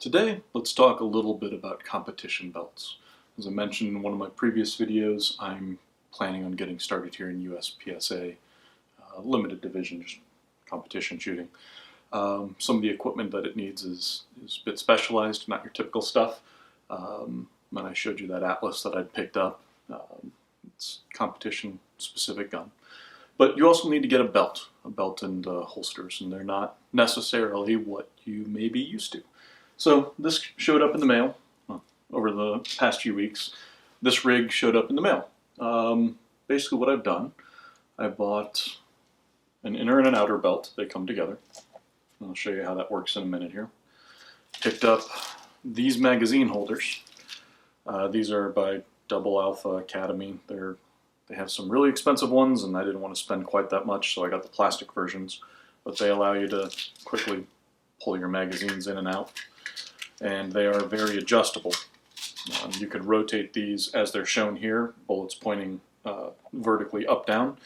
Today, let's talk a little bit about competition belts. As I mentioned in one of my previous videos, I'm planning on getting started here in USPSA, limited division, just competition shooting. Some of the equipment that it needs is a bit specialized, not your typical stuff. When I showed you that atlas that I'd picked up, it's competition specific gun. But you also need to get a belt and holsters, and they're not necessarily what you may be used to. So this showed up in the mail over the past few weeks. This rig showed up in the mail. Basically what I've done, I bought an inner and an outer belt. They come together. I'll show you how that works in a minute here. Picked up these magazine holders. These are by Double Alpha Academy. They have some really expensive ones, and I didn't want to spend quite that much, so I got the plastic versions. But they allow you to quickly pull your magazines in and out, and they are very adjustable. You could rotate these as they're shown here, bullets pointing vertically up, down,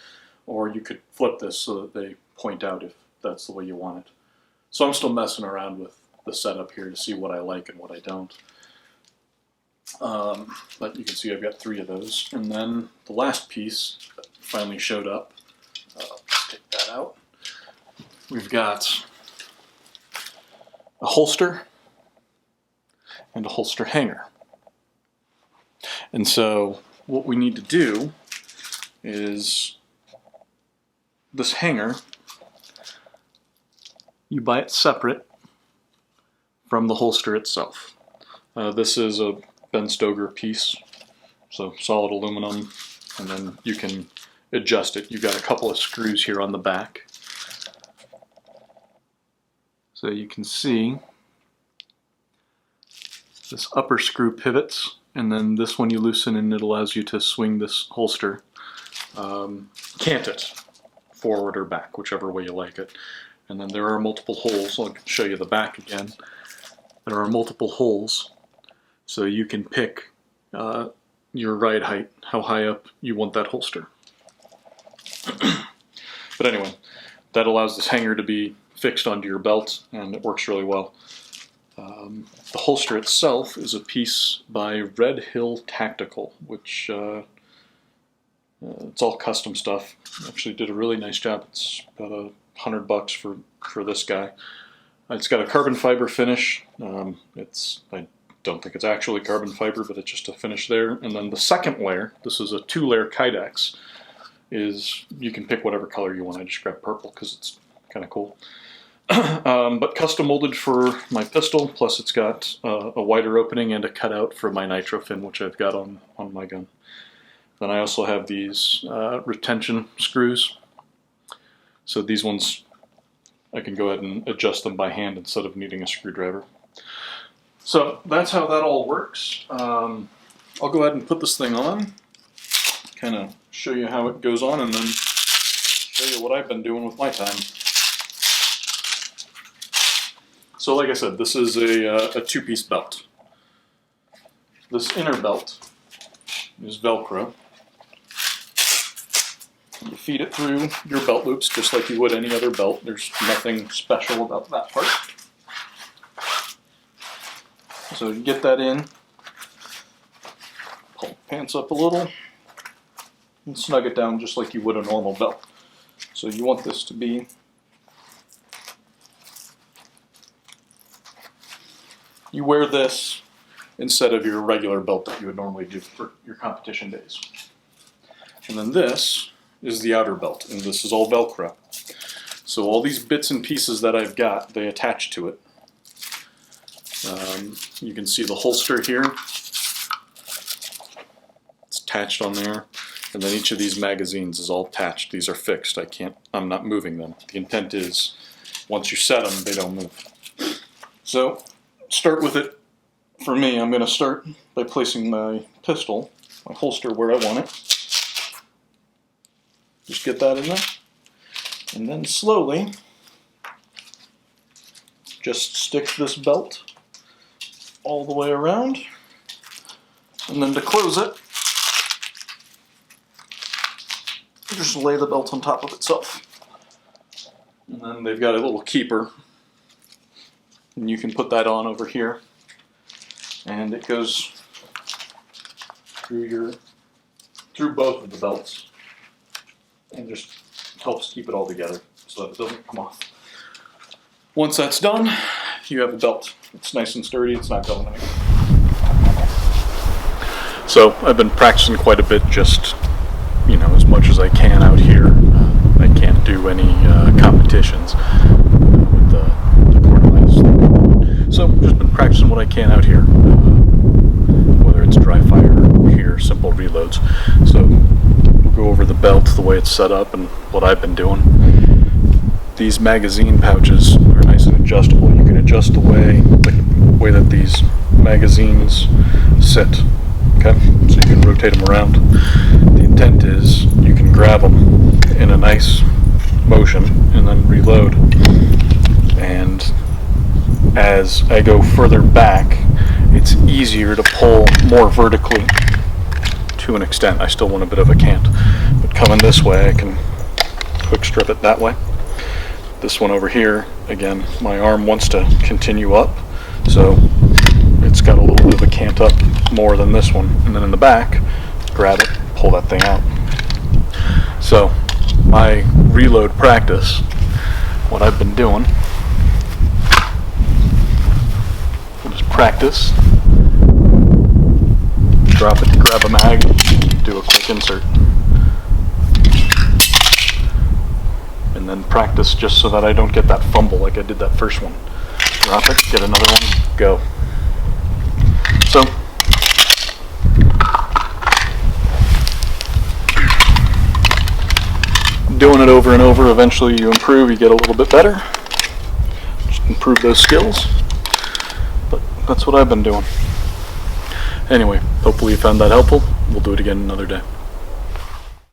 or you could flip this so that they point out if that's the way you want it. So I'm still messing around with the setup here to see what I like and what I don't. But you can see I've got 3 of those. And then the last piece finally showed up. Let's take that out. We've got a holster and a holster hanger. And so what we need to do is this hanger, you buy it separate from the holster itself. This is a Ben Stoeger piece, so solid aluminum, and then you can adjust it. You've got a couple of screws here on the back. So you can see this upper screw pivots, and then this one you loosen and it allows you to swing this holster, cant it forward or back, whichever way you like it. And then there are multiple holes. I'll show you the back again. There are multiple holes, so you can pick your ride height, how high up you want that holster. But anyway, that allows this hanger to be fixed onto your belt, and it works really well. The holster itself is a piece by Red Hill Tactical, which it's all custom stuff. Actually did a really nice job. It's about $100 for this guy. It's got a carbon fiber finish. I don't think it's actually carbon fiber, but it's just a finish there. And then the second layer, this is a 2-layer Kydex, is you can pick whatever color you want. I just grabbed purple because it's kind of cool. But custom molded for my pistol, plus it's got a wider opening and a cutout for my nitro fin, which I've got on my gun. Then I also have these retention screws. So these ones, I can go ahead and adjust them by hand instead of needing a screwdriver. So that's how that all works. I'll go ahead and put this thing on, kind of show you how it goes on, and then show you what I've been doing with my time. So like I said, this is a 2-piece belt. This inner belt is Velcro. You feed it through your belt loops just like you would any other belt. There's nothing special about that part. So you get that in, pull the pants up a little, and snug it down just like you would a normal belt. So you want this to be you wear this instead of your regular belt that you would normally do for your competition days. And then this is the outer belt, and this is all Velcro. So all these bits and pieces that I've got, they attach to it. You can see the holster here. It's attached on there. And then each of these magazines is all attached. These are fixed. I'm not moving them. The intent is once you set them, they don't move. So start with it. For me, I'm going to start by placing my pistol, my holster, where I want it. Just get that in there. And then slowly just stick this belt all the way around. And then to close it, just lay the belt on top of itself. And then they've got a little keeper, and you can put that on over here and it goes through both of the belts, and just helps keep it all together so that it doesn't come off. Once that's done, you have a belt. It's nice and sturdy, it's not going anywhere. So I've been practicing quite a bit, just, you know, as much as I can out here. I can't do any competitions with the quarter-miles. So just been practicing what I can out here, whether it's dry fire here, simple reloads. So we'll go over the belt, the way it's set up, and what I've been doing. These magazine pouches are nice and adjustable. You can adjust the way that these magazines sit. Okay, so you can rotate them around. The intent is you can grab them in a nice motion and then reload. And as I go further back, it's easier to pull more vertically to an extent. I still want a bit of a cant, but coming this way, I can quick strip it that way. This one over here, again, my arm wants to continue up, so it's got a little bit of a cant up more than this one. And then in the back, grab it, pull that thing out. So my reload practice, what I've been doing, I'll just practice, drop it to grab a mag, do a quick insert. And then practice just so that I don't get that fumble like I did that first one. Drop it, get another one, go. So, doing it over and over, eventually you improve, you get a little bit better. Just improve those skills. But that's what I've been doing. Anyway, hopefully you found that helpful. We'll do it again another day.